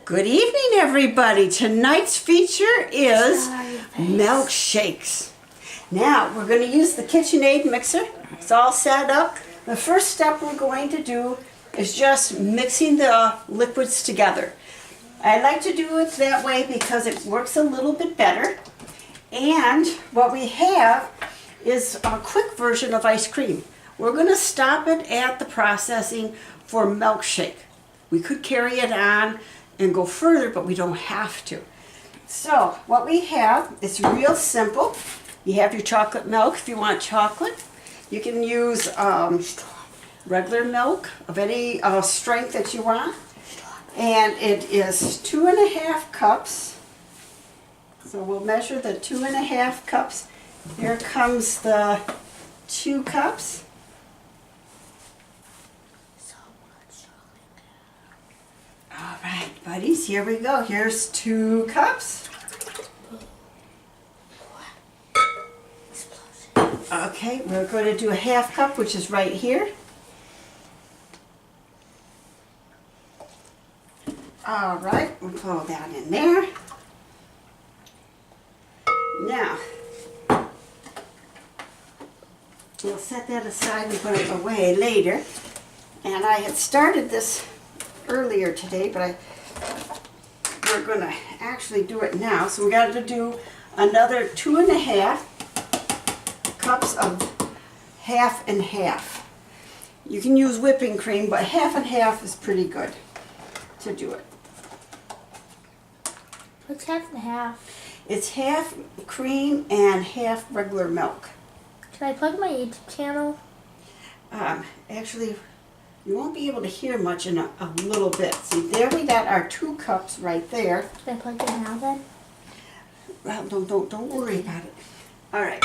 Good evening, everybody. Tonight's feature is milkshakes. Now, we're going to use the KitchenAid mixer. It's all set up. The first step we're going to do is just mixing the liquids together. I like to do it that way because it works a little bit better. And what we have is a quick version of ice cream. We're going to stop it at the processing for milkshake. We could carry it on and go further, but we don't have to. So what we have is real simple. You have your chocolate milk if you want chocolate. You can use regular milk of any strength that you want. And it is 2.5 cups. So we'll measure the 2.5 cups. Here comes the 2 cups. All right, buddies, here we go. Here's 2 cups. Okay, we're going to do a 1/2 cup, which is right here. All right, we'll pull that in there. Now, we'll set that aside and put it away later. And I had started this earlier today, but we're going to actually do it now. So we got to do another 2.5 cups of 1/2 and 1/2. You can use whipping cream, but 1/2 and 1/2 is pretty good to do it. What's 1/2 and 1/2? It's 1/2 cream and 1/2 regular milk. Can I plug my YouTube channel? Actually, you won't be able to hear much in a little bit. See, there we got our 2 cups right there. Can I plug it now then? Well, don't worry about it. All right,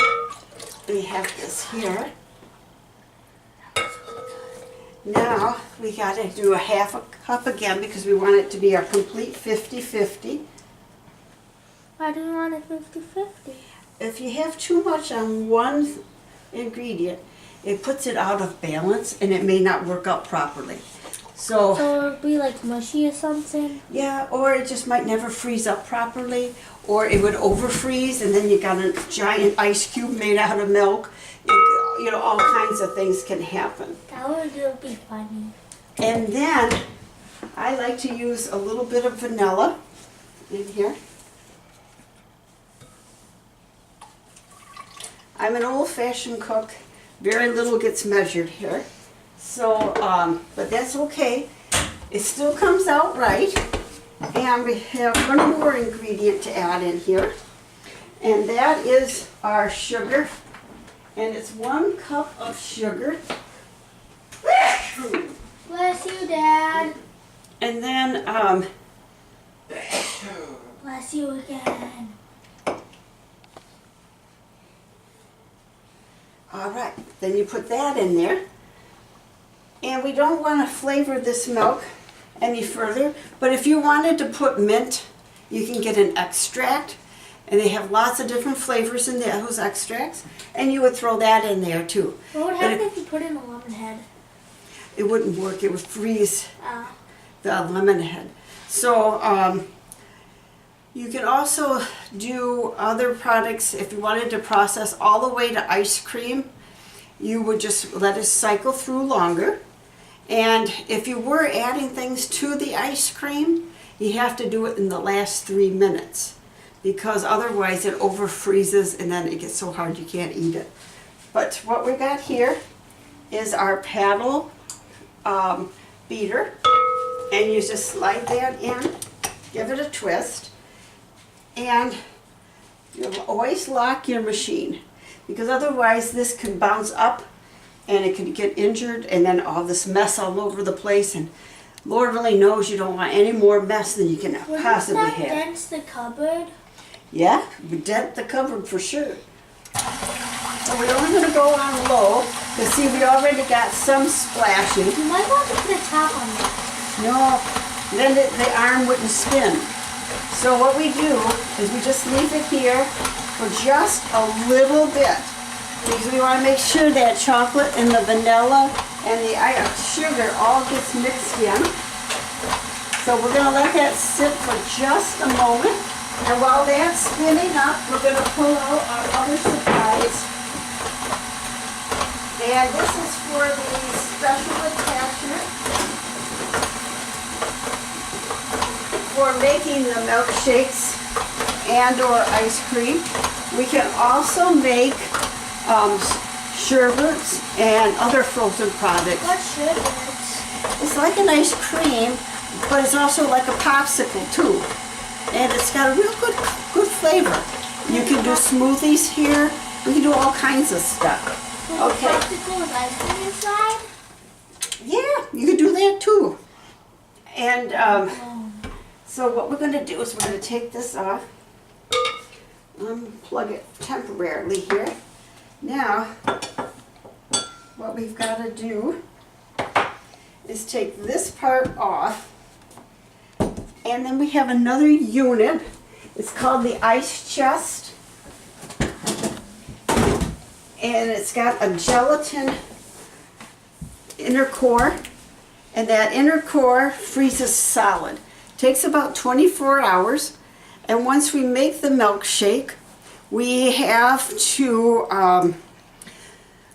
we have this here. Now we got to do a 1/2 cup again because we want it to be our complete 50-50. Why do you want it 50-50? If you have too much on one ingredient, it puts it out of balance and it may not work out properly. So it'll be like mushy or something? Yeah, or it just might never freeze up properly, or it would over freeze and then you got a giant ice cube made out of milk. You know, all kinds of things can happen. That would be funny. And then I like to use a little bit of vanilla in here. I'm an old-fashioned cook. Very little gets measured here. So, but that's okay. It still comes out right. And we have one more ingredient to add in here. And that is our sugar. And it's 1 cup of sugar. Bless you, Dad. And then, Bless you again. all right, then you put that in there. And we don't want to flavor this milk any further, but if you wanted to put mint, you can get an extract, and they have lots of different flavors in those extracts, and you would throw that in there too. What would happen if you put in a lemon head? It wouldn't work, it would freeze Oh. the lemon head. So you can also do other products. If you wanted to process all the way to ice cream, you would just let it cycle through longer. And if you were adding things to the ice cream, you have to do it in the last 3 minutes because otherwise it over freezes and then it gets so hard you can't eat it. But what we got here is our paddle beater, and you just slide that in, give it a twist, and you'll always lock your machine because otherwise this can bounce up and it can get injured and then all this mess all over the place, and Lord only knows you don't want any more mess than you can possibly Wouldn't that have. dent the cupboard? Yeah, we dent the cupboard for sure. So we're only going to go on low because see we already got some splashing. You might want to put a top on it. No, then the arm wouldn't spin. So what we do is we just leave it here for just a little bit because we want to make sure that chocolate and the vanilla and the sugar all gets mixed in. So we're going to let that sit for just a moment. And while that's spinning up, we're going to pull out our other supplies. And this is for the special attachment for making the milkshakes and or ice cream. We can also make sherbets and other frozen products. What sherbets? It's like an ice cream, but it's also like a popsicle too. And it's got a real good flavor. You can do smoothies here. We can do all kinds of stuff. Okay. Popsicle with ice cream inside? Yeah, you can do that too. And so what we're going to do is we're going to take this off. Unplug it temporarily here. Now, what we've got to do is take this part off, and then we have another unit. It's called the ice chest, and it's got a gelatin inner core, and that inner core freezes solid. Takes about 24 hours, and once we make the milkshake, we have to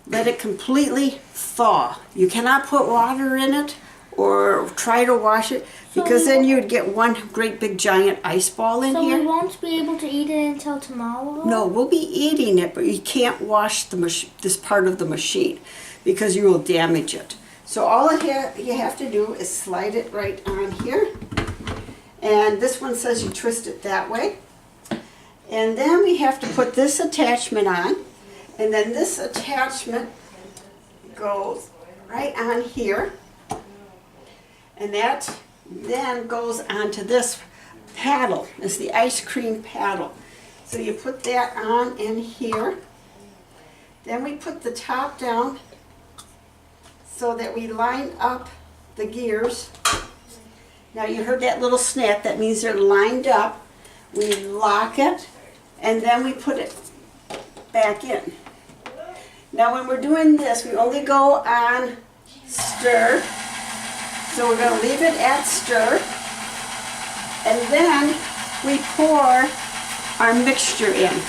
let it completely thaw. You cannot put water in it or try to wash it, because then you'd get one great big giant ice ball in here. So we won't be able to eat it until tomorrow? No, we'll be eating it, but you can't wash this part of the machine because you will damage it. So all you have to do is slide it right on here. And this one says you twist it that way. And then we have to put this attachment on. And then this attachment goes right on here. And that then goes onto this paddle. It's the ice cream paddle. So you put that on in here. Then we put the top down so that we line up the gears. Now you heard that little snap, that means they're lined up. We lock it, and then we put it back in. Now when we're doing this, we only go on stir. So we're going to leave it at stir, and then we pour our mixture in.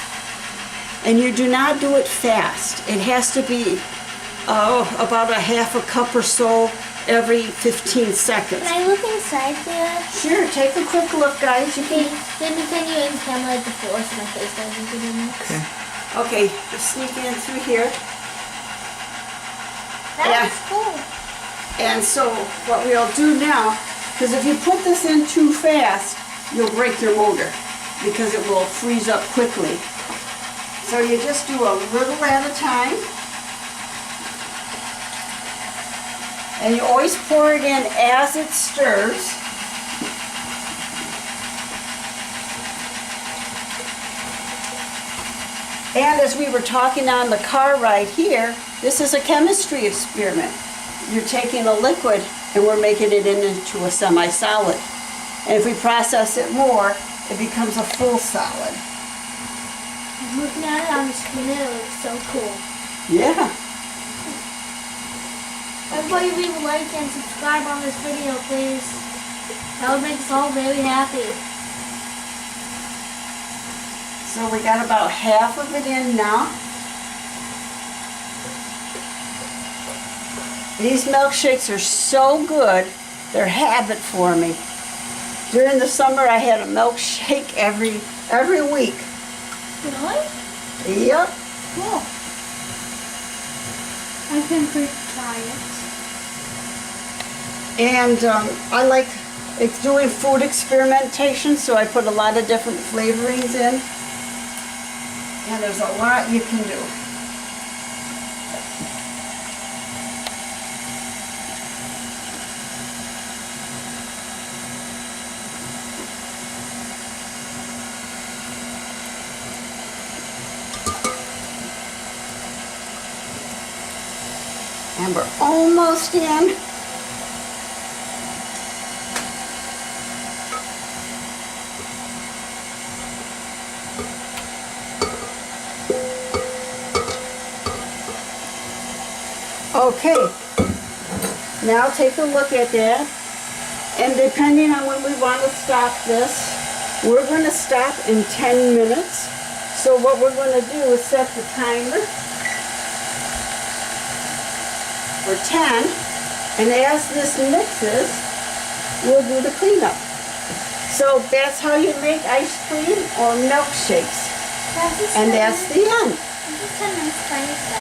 And you do not do it fast. It has to be about a half a cup or so every 15 seconds. Can I look inside there? Sure, take a quick look, guys. You can. Can you in camera before so my face doesn't get in it? Okay, just sneak in through here. That's cool. And so what we'll do now, because if you put this in too fast, you'll break your motor because it will freeze up quickly. So you just do a little at a time. And you always pour it in as it stirs. And as we were talking on the car ride here, this is a chemistry experiment. You're taking a liquid and we're making it into a semi-solid. And if we process it more, it becomes a full solid. I'm looking at it on the screen, it looks so cool. Yeah. Everybody leave a like and subscribe on this video, please. That would make us all very happy. So we got about half of it in now. These milkshakes are so good, they're habit for me. During the summer I had a milkshake every week. Really? Yep. Cool. I can try it. And I like doing food experimentation, so I put a lot of different flavorings in. And there's a lot you can do. And we're almost in. Okay, now take a look at that. And depending on when we want to stop this, we're going to stop in 10 minutes. So what we're going to do is set the timer for 10. And as this mixes, we'll do the cleanup. So that's how you make ice cream or milkshakes. And that's the end. This is a nice